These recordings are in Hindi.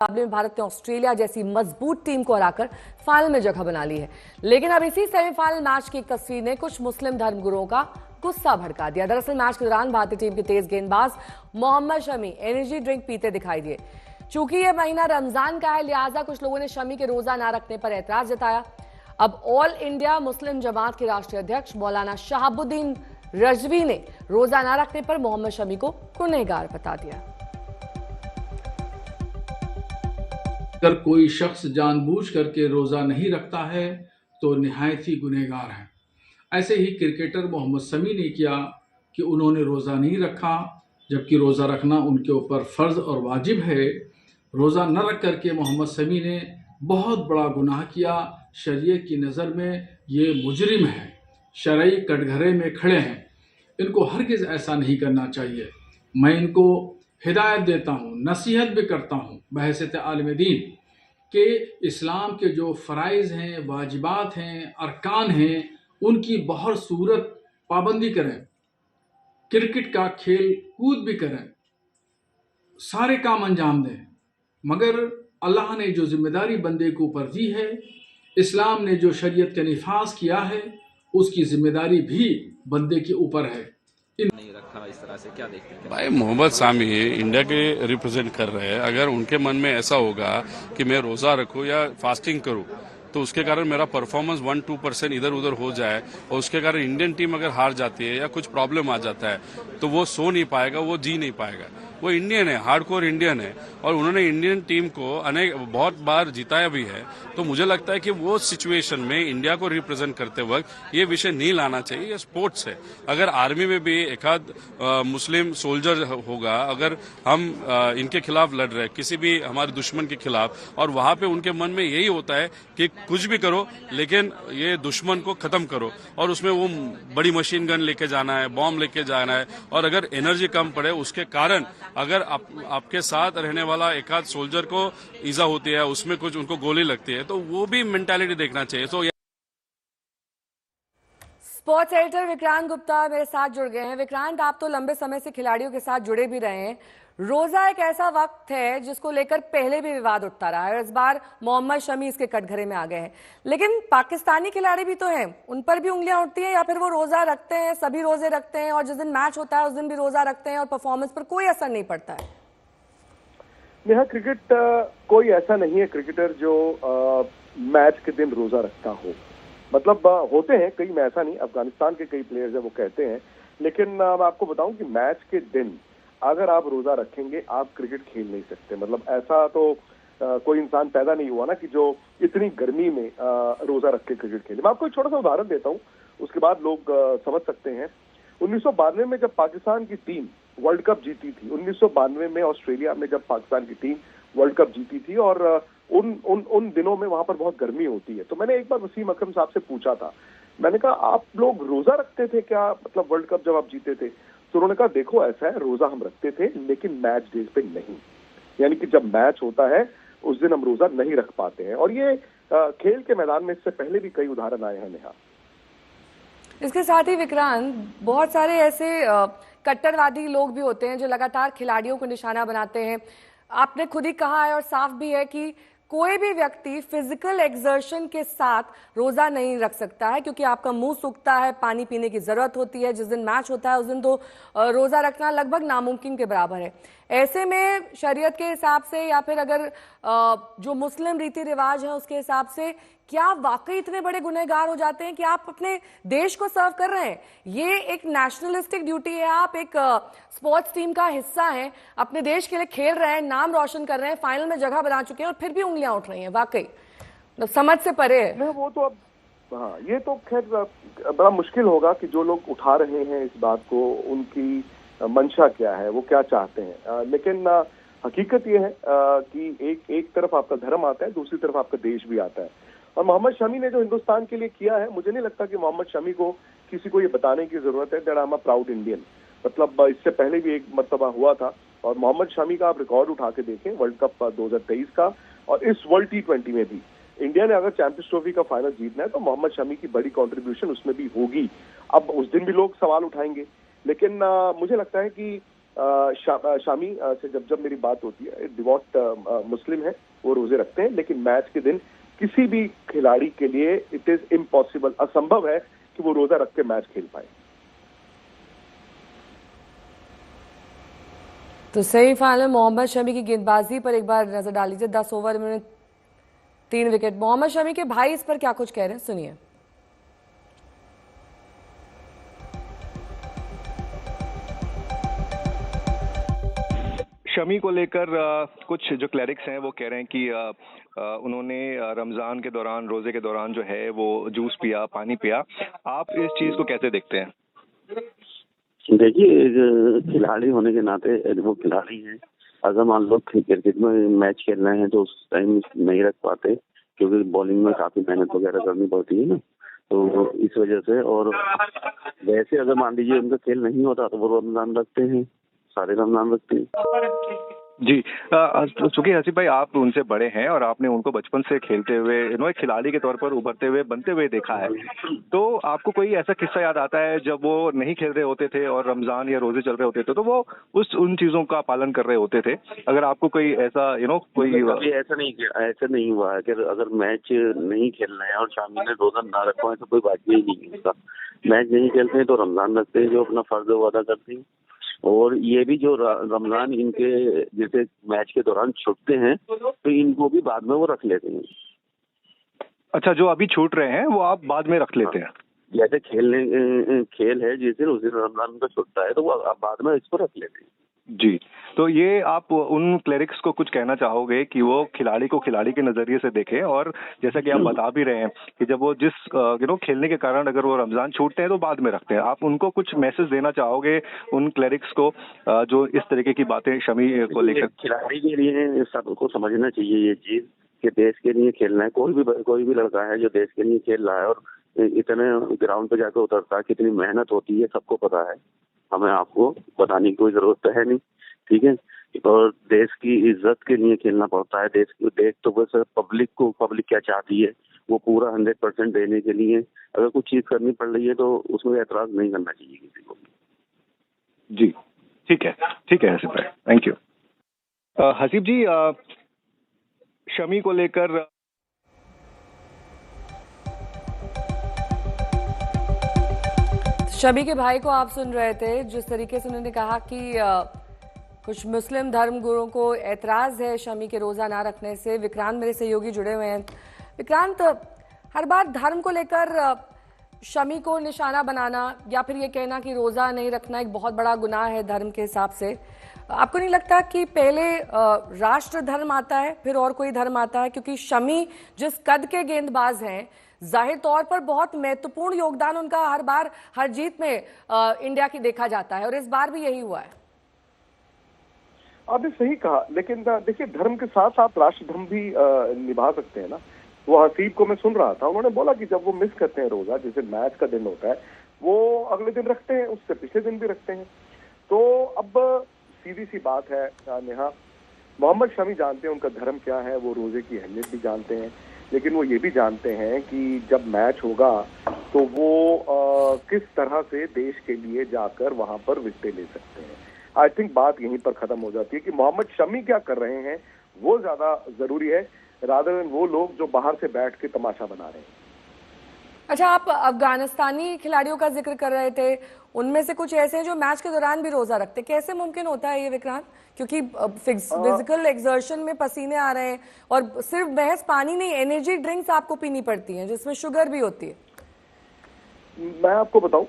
मुकाबले में भारत ने ऑस्ट्रेलिया जैसी मजबूत टीम को हराकर फाइनल में जगह बना ली है। लेकिन अब इसी सेमीफाइनल मैच की एक तस्वीर ने कुछ मुस्लिम धर्मगुरुओं का गुस्सा भड़का दिया। दरअसल मैच के दौरान भारतीय टीम के तेज गेंदबाज मोहम्मद शमी एनर्जी ड्रिंक पीते दिखाई दिए। चूंकि यह महीना रमजान का है, लिहाजा कुछ लोगों ने शमी के रोजा न रखने पर एतराज जताया। अब ऑल इंडिया मुस्लिम जमात के राष्ट्रीय अध्यक्ष मौलाना शहाबुद्दीन रजवी ने रोजा न रखने पर मोहम्मद शमी को गुनहगार बता दिया। अगर कोई शख्स जानबूझ करके रोज़ा नहीं रखता है तो निहायत ही गुनहगार है। ऐसे ही क्रिकेटर मोहम्मद शमी ने किया कि उन्होंने रोज़ा नहीं रखा, जबकि रोज़ा रखना उनके ऊपर फ़र्ज़ और वाजिब है। रोज़ा न रख करके मोहम्मद शमी ने बहुत बड़ा गुनाह किया। शरीयत की नज़र में ये मुजरिम है, शरई कटघरे में खड़े हैं। इनको हरगिज़ ऐसा नहीं करना चाहिए। मैं इनको हिदायत देता हूँ, नसीहत भी करता हूँ बहैसियत आलिम दीन कि इस्लाम के जो फ़राइज़ हैं, वाजिबात हैं, अरकान हैं, उनकी बहुत सूरत पाबंदी करें। क्रिकेट का खेल कूद भी करें, सारे काम अंजाम दें, मगर अल्लाह ने जो जिम्मेदारी बंदे को ऊपर दी है, इस्लाम ने जो शरीयत का निफाज किया है, उसकी जिम्मेदारी भी बंदे के ऊपर है। नहीं रखा, इस तरह से क्या देखते हैं? भाई मोहम्मद शामी इंडिया के रिप्रेजेंट कर रहे हैं। अगर उनके मन में ऐसा होगा कि मैं रोजा रखूं या फास्टिंग करूं तो उसके कारण मेरा परफॉर्मेंस 1-2% इधर उधर हो जाए और उसके कारण इंडियन टीम अगर हार जाती है या कुछ प्रॉब्लम आ जाता है तो वो सो नहीं पाएगा, वो जी नहीं पाएगा। वो इंडियन है, हार्डकोर इंडियन है और उन्होंने इंडियन टीम को बहुत बार जिताया भी है। तो मुझे लगता है कि वो सिचुएशन में इंडिया को रिप्रेजेंट करते वक्त ये विषय नहीं लाना चाहिए। ये स्पोर्ट्स है। अगर आर्मी में भी एक आध मुस्लिम सोल्जर होगा, अगर हम इनके खिलाफ लड़ रहे किसी भी हमारे दुश्मन के खिलाफ और वहां पे उनके मन में यही होता है कि कुछ भी करो लेकिन ये दुश्मन को खत्म करो, और उसमें वो बड़ी मशीन गन लेके जाना है, बॉम्ब लेके जाना है, और अगर एनर्जी कम पड़े उसके कारण अगर आपके साथ रहने वाला एक आध सोल्जर को ईजा होती है, उसमें कुछ उनको गोली लगती है, तो वो भी मेंटालिटी देखना चाहिए। तो स्पोर्ट्स एडिटर विक्रांत गुप्ता मेरे साथ जुड़ गए हैं। विक्रांत, आप तो लंबे समय से खिलाड़ियों के साथ जुड़े भी रहे हैं। रोजा एक ऐसा वक्त है जिसको लेकर पहले भी विवाद उठता रहा है और इस बार मोहम्मद शमी इसके कटघरे में आ गए हैं। लेकिन पाकिस्तानी खिलाड़ी भी तो हैं, उन पर भी उंगलियां उठती हैं, या फिर वो रोजा रखते हैं, सभी रोजे रखते हैं और जिस दिन मैच होता है उस दिन भी रोजा रखते हैं और परफॉर्मेंस पर कोई असर नहीं पड़ता है? नेहा, क्रिकेट कोई ऐसा नहीं है क्रिकेटर जो मैच के दिन रोजा रखता हो। मतलब होते हैं कई, मैं ऐसा नहीं, अफगानिस्तान के कई प्लेयर्स हैं वो कहते हैं, लेकिन मैं आपको बताऊं कि मैच के दिन अगर आप रोजा रखेंगे आप क्रिकेट खेल नहीं सकते। मतलब ऐसा तो कोई इंसान पैदा नहीं हुआ ना कि जो इतनी गर्मी में रोजा रख के क्रिकेट खेले। मैं आपको एक छोटा सा उदाहरण देता हूं, उसके बाद लोग समझ सकते हैं। 1992 में जब पाकिस्तान की टीम वर्ल्ड कप जीती थी, 1992 में ऑस्ट्रेलिया में जब पाकिस्तान की टीम वर्ल्ड कप जीती थी, और उन दिनों में वहां पर बहुत गर्मी होती है। तो मैंने एक बार वसीम अकरम साहब से पूछा था, मैंने कहा आप लोग रोजा रखते थे क्या, मतलब वर्ल्ड कप जब आप जीते थे? तो उन्होंने कहा देखो ऐसा है, रोजा हम रखते थे लेकिन मैच डेज पे नहीं, यानी कि जब मैच होता है उस दिन हम रोजा नहीं रख पाते हैं। और ये खेल के मैदान में इससे पहले भी कई उदाहरण आए हैं नेहा। इसके साथ ही विक्रांत, बहुत सारे ऐसे कट्टरवादी लोग भी होते हैं जो लगातार खिलाड़ियों को निशाना बनाते हैं। आपने खुद ही कहा है और साफ भी है कि कोई भी व्यक्ति फिजिकल एक्सर्शन के साथ रोजा नहीं रख सकता है, क्योंकि आपका मुंह सूखता है, पानी पीने की जरूरत होती है। जिस दिन मैच होता है उस दिन तो रोजा रखना लगभग नामुमकिन के बराबर है। ऐसे में शरीयत के हिसाब से या फिर अगर जो मुस्लिम रीति रिवाज है उसके हिसाब से क्या वाकई इतने बड़े गुनहगार हो जाते हैं कि आप अपने देश को सर्व कर रहे हैं? ये एक नेशनलिस्टिक ड्यूटी है, आप एक स्पोर्ट्स टीम का हिस्सा हैं, अपने देश के लिए खेल रहे हैं, नाम रोशन कर रहे हैं, फाइनल में जगह बना चुके हैं और फिर भी उंगलियां उठ रही हैं। वाकई समझ से परे है। वो तो अब हाँ, ये तो खैर बड़ा मुश्किल होगा कि जो लोग उठा रहे हैं इस बात को, उनकी मंशा क्या है, वो क्या चाहते हैं। लेकिन हकीकत ये है कि एक तरफ आपका धर्म आता है, दूसरी तरफ आपका देश भी आता है। और मोहम्मद शमी ने जो हिंदुस्तान के लिए किया है, मुझे नहीं लगता कि मोहम्मद शमी को किसी को ये बताने की जरूरत है that I am a proud Indian. मतलब इससे पहले भी एक मर्तबा हुआ था, और मोहम्मद शमी का आप रिकॉर्ड उठा के देखें वर्ल्ड कप 2023 का और इस वर्ल्ड T20 में भी इंडिया ने अगर चैंपियंस ट्रॉफी का फाइनल जीतना है तो मोहम्मद शमी की बड़ी कंट्रीब्यूशन उसमें भी होगी। अब उस दिन भी लोग सवाल उठाएंगे, लेकिन मुझे लगता है कि शामी से जब मेरी बात होती है, डिवोट मुस्लिम है, वो रोजे रखते हैं, लेकिन मैच के दिन किसी भी खिलाड़ी के लिए इट इज इम्पॉसिबल, असंभव है कि वो रोजा रख के मैच खेल पाए। तो सेमीफाइनल मोहम्मद शमी की गेंदबाजी पर एक बार नजर डाल लीजिए। 10 ओवर में 3 विकेट। मोहम्मद शमी के भाई इस पर क्या कुछ कह रहे हैं, सुनिए। शमी को लेकर कुछ जो क्लरिक्स हैं वो कह रहे हैं कि उन्होंने रमजान के दौरान, रोजे के दौरान जो है वो जूस पिया, पानी पिया। आप इस चीज को कैसे देखते हैं? देखिए, खिलाड़ी होने के नाते वो खिलाड़ी हैं। अगर मान लो क्रिकेट में मैच खेल रहे हैं तो उस टाइम नहीं रख पाते, क्योंकि बॉलिंग में काफी मेहनत वगैरह करनी पड़ती है ना, तो इस वजह से। और वैसे अगर मान लीजिए उनका खेल नहीं होता तो वो रमजान रखते हैं, सारे रमजान रखते हैं। जी, चूंकि हसीब भाई आप उनसे बड़े हैं और आपने उनको बचपन से खेलते हुए, एक खिलाड़ी के तौर पर उभरते हुए, बनते हुए देखा है, तो आपको कोई ऐसा किस्सा याद आता है जब वो नहीं खेल रहे होते थे और रमजान या रोजे चल रहे होते थे तो वो उन चीजों का पालन कर रहे होते थे? अगर आपको कोई ऐसा कोई ऐसा नहीं हुआ है कि अगर मैच नहीं खेल रहे हैं और शामी ने रोजा ना रखा है तो कोई बात ही नहीं है उसका। मैच नहीं खेलते हैं तो रमजान रखते हैं, जो अपना फर्ज वो अदा करते हैं। और ये भी जो रमजान इनके जैसे मैच के दौरान छूटते हैं तो इनको भी बाद में वो रख लेते हैं। अच्छा, जो अभी छूट रहे हैं वो आप बाद में रख लेते हैं? जैसे खेल है जिस दिन उस दिन रमजान का छूटता है तो वो बाद में इसको रख लेते हैं। जी, तो ये आप उन क्लरिक्स को कुछ कहना चाहोगे कि वो खिलाड़ी को खिलाड़ी के नजरिए से देखें, और जैसा कि आप बता भी रहे हैं कि जब वो जिस खेलने के कारण अगर वो रमजान छूटते हैं तो बाद में रखते हैं, आप उनको कुछ मैसेज देना चाहोगे उन क्लरिक्स को जो इस तरीके की बातें शमी को लेकर? खिलाड़ी के लिए सबको समझना चाहिए ये चीज कि देश के लिए खेलना है। कोई भी लड़का है जो देश के लिए खेल रहा है और इतने ग्राउंड पे जाकर उतरता है, कितनी मेहनत होती है सबको पता है, हमें आपको बताने की कोई जरूरत है नहीं, ठीक है। और देश की इज्जत के लिए खेलना पड़ता है। देश तो बस पब्लिक क्या चाहती है वो पूरा 100% देने के लिए अगर कुछ चीज करनी पड़ रही है तो उसमें एतराज नहीं करना चाहिए किसी को। जी, ठीक है हसीब भाई, थैंक यू। हसीब जी, शमी को लेकर शमी के भाई को आप सुन रहे थे, जिस तरीके से उन्होंने कहा कि कुछ मुस्लिम धर्मगुरुओं को एतराज है शमी के रोजा ना रखने से। विक्रांत मेरे सहयोगी जुड़े हुए हैं। विक्रांत, हर बार धर्म को लेकर शमी को निशाना बनाना या फिर ये कहना कि रोजा नहीं रखना एक बहुत बड़ा गुनाह है धर्म के हिसाब से, आपको नहीं लगता कि पहले राष्ट्र धर्म आता है फिर और कोई धर्म आता है? क्योंकि शमी जिस कद के गेंदबाज हैं, जाहिर तौर पर बहुत महत्वपूर्ण योगदान उनका हर बार हर जीत में इंडिया की देखा जाता है और इस बार भी यही हुआ है। आपने सही कहा, लेकिन देखिए धर्म के साथ साथ राष्ट्र धर्म भी निभा सकते हैं ना। वो हसीब को मैं सुन रहा था, उन्होंने बोला कि जब वो मिस करते हैं रोजा, जैसे मैच का दिन होता है, वो अगले दिन रखते हैं, उससे पिछले दिन भी रखते हैं। तो अब सीधी सी बात है नेहा, मोहम्मद शमी जानते हैं उनका धर्म क्या है, वो रोजे की अहमियत भी जानते हैं, लेकिन वो ये भी जानते हैं कि जब मैच होगा तो वो किस तरह से देश के लिए जाकर वहां पर विकेट ले सकते हैं। आई थिंक बात यहीं पर खत्म हो जाती है कि मोहम्मद शमी क्या कर रहे हैं वो ज्यादा जरूरी है, रादर देन वो लोग जो बाहर से बैठ के तमाशा बना रहे हैं। अच्छा, आप अफगानिस्तानी खिलाड़ियों का जिक्र कर रहे थे, उनमें से कुछ ऐसे हैं जो मैच के दौरान भी रोजा रखते, कैसे मुमकिन होता है ये विक्रांत? क्योंकि फिजिकल एक्सर्शन में पसीने आ रहे हैं और सिर्फ महज पानी नहीं, एनर्जी ड्रिंक्स आपको पीनी पड़ती हैं जिसमें शुगर भी होती है। मैं आपको बताऊं,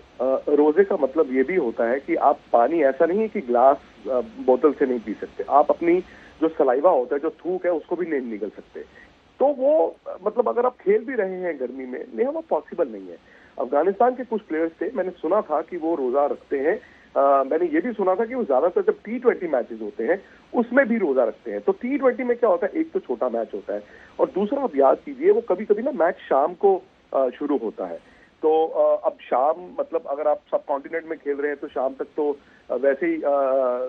रोजे का मतलब ये भी होता है कि आप पानी ऐसा नहीं है कि ग्लास बोतल से नहीं पी सकते, आप अपनी जो सलाइवा होता है, जो थूक है, उसको भी नहीं निगल सकते। तो वो मतलब अगर आप खेल भी रहे हैं गर्मी में, नहीं, वो पॉसिबल नहीं है। अफगानिस्तान के कुछ प्लेयर्स थे, मैंने सुना था कि वो रोजा रखते हैं। मैंने ये भी सुना था कि वो ज्यादातर जब T20 मैचेस होते हैं उसमें भी रोजा रखते हैं। तो T20 में क्या होता है, एक तो छोटा मैच होता है और दूसरा आप याद कीजिए वो कभी कभी ना मैच शाम को शुरू होता है। तो अब शाम मतलब अगर आप सब कॉन्टिनेंट में खेल रहे हैं तो शाम तक तो वैसे ही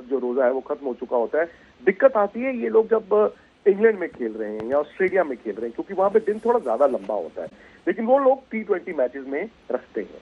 जो रोजा है वो खत्म हो चुका होता है। दिक्कत आती है ये लोग जब इंग्लैंड में खेल रहे हैं या ऑस्ट्रेलिया में खेल रहे हैं, क्योंकि वहां पे दिन थोड़ा ज्यादा लंबा होता है, लेकिन वो लोग T20 मैचेस में रखते हैं।